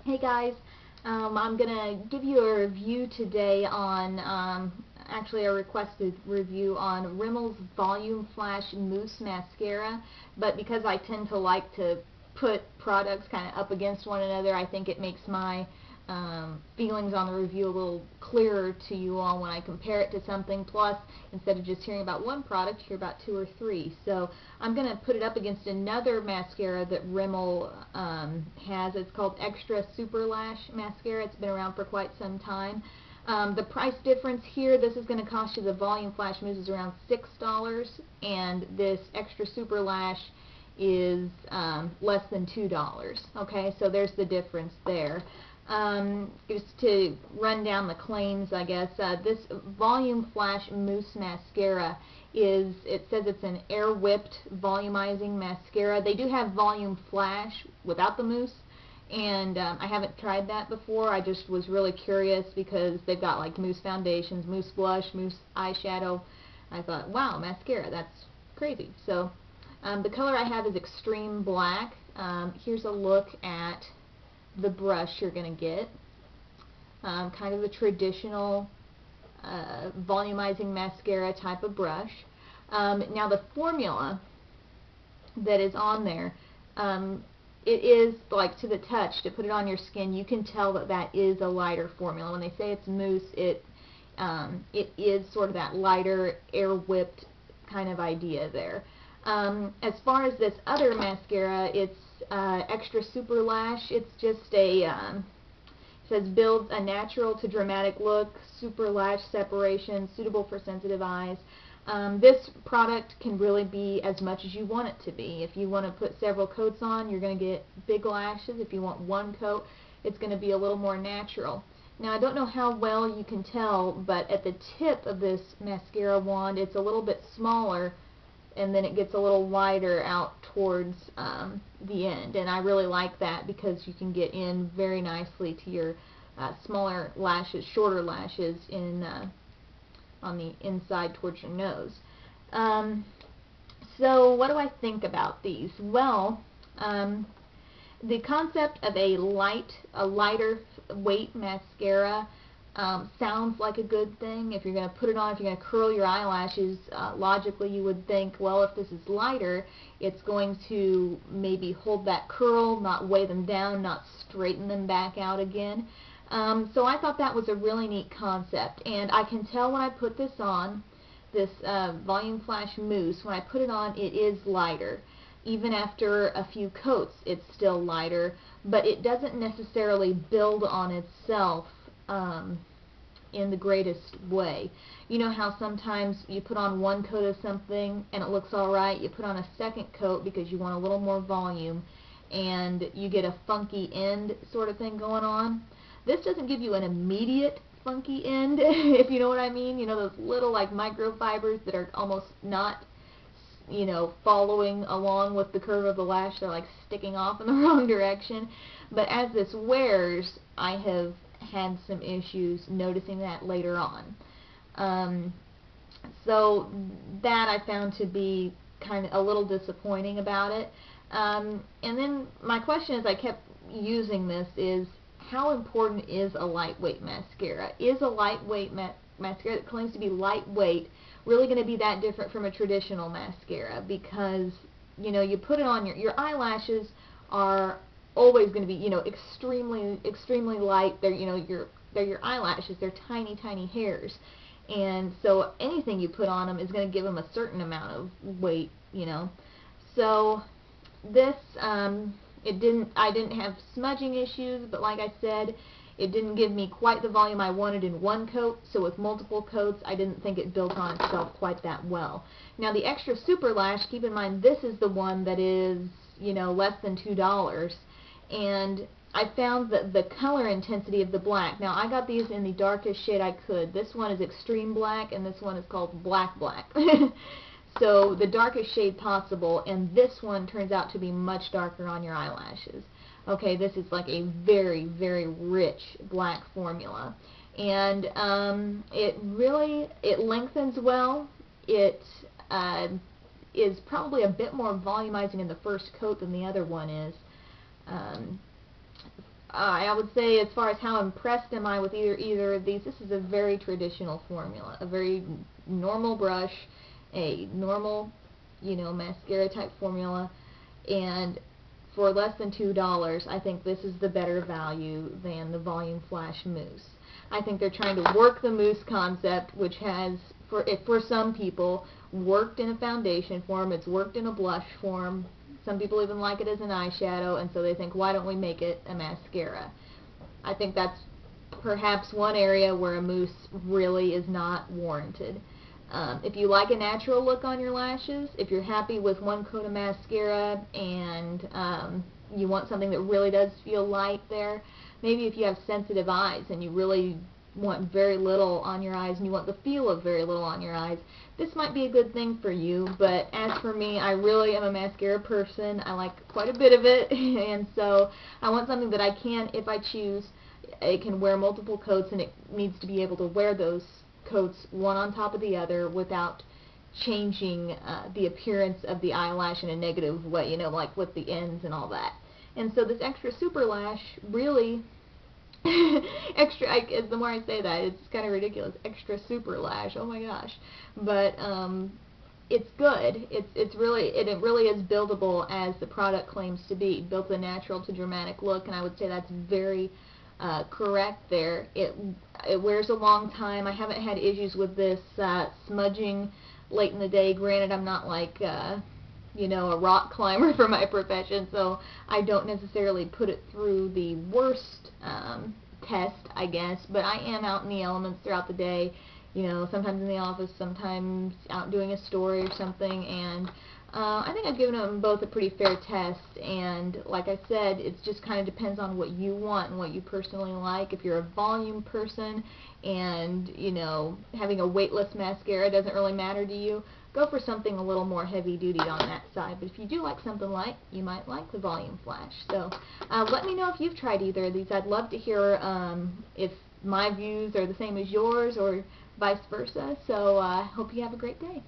Hey guys, I'm going to give you a review today on, actually a requested review on Rimmel's Volume Flash Mousse Mascara, but because I tend to like to put products kind of up against one another, I think it makes my feelings on the review a little clearer to you all when I compare it to something. Plus, instead of just hearing about one product, you hear about two or three. So I'm going to put it up against another mascara that Rimmel has. It's called Extra Super Lash Mascara. It's been around for quite some time. The price difference here, this is going to cost you, the Volume Flash Mousse is around $6, and this Extra Super Lash is less than $2. Okay, so there's the difference there. Just to run down the claims, I guess, this Volume Flash Mousse Mascara it says it's an air-whipped volumizing mascara. They do have Volume Flash without the mousse, and I haven't tried that before. I just was really curious because they've got like mousse foundations, mousse blush, mousse eyeshadow. I thought, wow, mascara, that's crazy. So the color I have is Extreme Black. Here's a look at the brush you're going to get. Kind of a traditional volumizing mascara type of brush. Now the formula that is on there, it is like to the touch, to put it on your skin, you can tell that that is a lighter formula. When they say it's mousse, it is sort of that lighter, air-whipped kind of idea there. As far as this other mascara, it's Extra Super Lash. It's just it says builds a natural to dramatic look, super lash separation, suitable for sensitive eyes. This product can really be as much as you want it to be. If you want to put several coats on, you're going to get big lashes. If you want one coat, it's going to be a little more natural. Now, I don't know how well you can tell, but at the tip of this mascara wand, it's a little bit smaller, and then it gets a little wider out towards the end, and I really like that because you can get in very nicely to your smaller lashes, shorter lashes on the inside towards your nose. So what do I think about these? Well, the concept of a lighter weight mascara sounds like a good thing. If you're going to put it on, if you're going to curl your eyelashes, logically you would think, well, if this is lighter, it's going to maybe hold that curl, not weigh them down, not straighten them back out again. So I thought that was a really neat concept, and I can tell when I put this on, this Volume Flash Mousse, when I put it on, it is lighter. Even after a few coats, it's still lighter, but it doesn't necessarily build on itself in the greatest way. You know how sometimes you put on one coat of something and it looks alright, you put on a second coat because you want a little more volume, and you get a funky end sort of thing going on. This doesn't give you an immediate funky end, if you know what I mean. You know, those little like microfibers that are almost not, you know, following along with the curve of the lash. They're like sticking off in the wrong direction. But as this wears, I have had some issues noticing that later on. So that I found to be kind of a little disappointing about it. And then my question as I kept using this is, how important is a lightweight mascara? Is a lightweight mascara that claims to be lightweight really going to be that different from a traditional mascara? Because, you know, you put it on your eyelashes are always going to be, you know, extremely light. They're, you know, they're your eyelashes. They're tiny, tiny hairs, and so anything you put on them is going to give them a certain amount of weight, you know. So this, I didn't have smudging issues, but like I said, it didn't give me quite the volume I wanted in one coat, so with multiple coats, I didn't think it built on itself quite that well. Now the Extra Super Lash, keep in mind, this is the one that is, you know, less than $2, and I found that the color intensity of the black, now I got these in the darkest shade I could. This one is Extreme Black, and this one is called Black. So the darkest shade possible, and this one turns out to be much darker on your eyelashes. Okay, this is like a very, very rich black formula, and it lengthens well. It is probably a bit more volumizing in the first coat than the other one is. I would say, as far as how impressed am I with either of these, this is a very traditional formula, a very normal brush, a normal, mascara type formula, and for less than $2, I think this is the better value than the Volume Flash Mousse. I think they're trying to work the mousse concept, which has, for some people, worked in a foundation form, it's worked in a blush form. Some people even like it as an eyeshadow, and so they think, why don't we make it a mascara? I think that's perhaps one area where a mousse really is not warranted. If you like a natural look on your lashes, if you're happy with one coat of mascara and you want something that really does feel light there, maybe if you have sensitive eyes and you really want very little on your eyes and you want the feel of very little on your eyes, this might be a good thing for you. But as for me, I really am a mascara person. I like quite a bit of it, and so I want something that I can, if I choose, it can wear multiple coats, and it needs to be able to wear those coats one on top of the other without changing the appearance of the eyelash in a negative way, like with the ends and all that. And so this Extra Super Lash really the more I say that, it's kind of ridiculous. Extra Super Lash, oh my gosh. But it's good. It really is buildable as the product claims to be. Built a natural to dramatic look, and I would say that's very correct there. It wears a long time. I haven't had issues with this smudging late in the day. Granted, I'm not like a rock climber for my profession, so I don't necessarily put it through the worst test, I guess, but I am out in the elements throughout the day, sometimes in the office, sometimes out doing a story or something, and I think I've given them both a pretty fair test. And like I said, it just kind of depends on what you want and what you personally like. If you're a volume person and having a weightless mascara doesn't really matter to you, go for something a little more heavy duty on that side. But if you do like something light, you might like the Volume Flash. So let me know if you've tried either of these. I'd love to hear if my views are the same as yours or vice versa. So I hope you have a great day.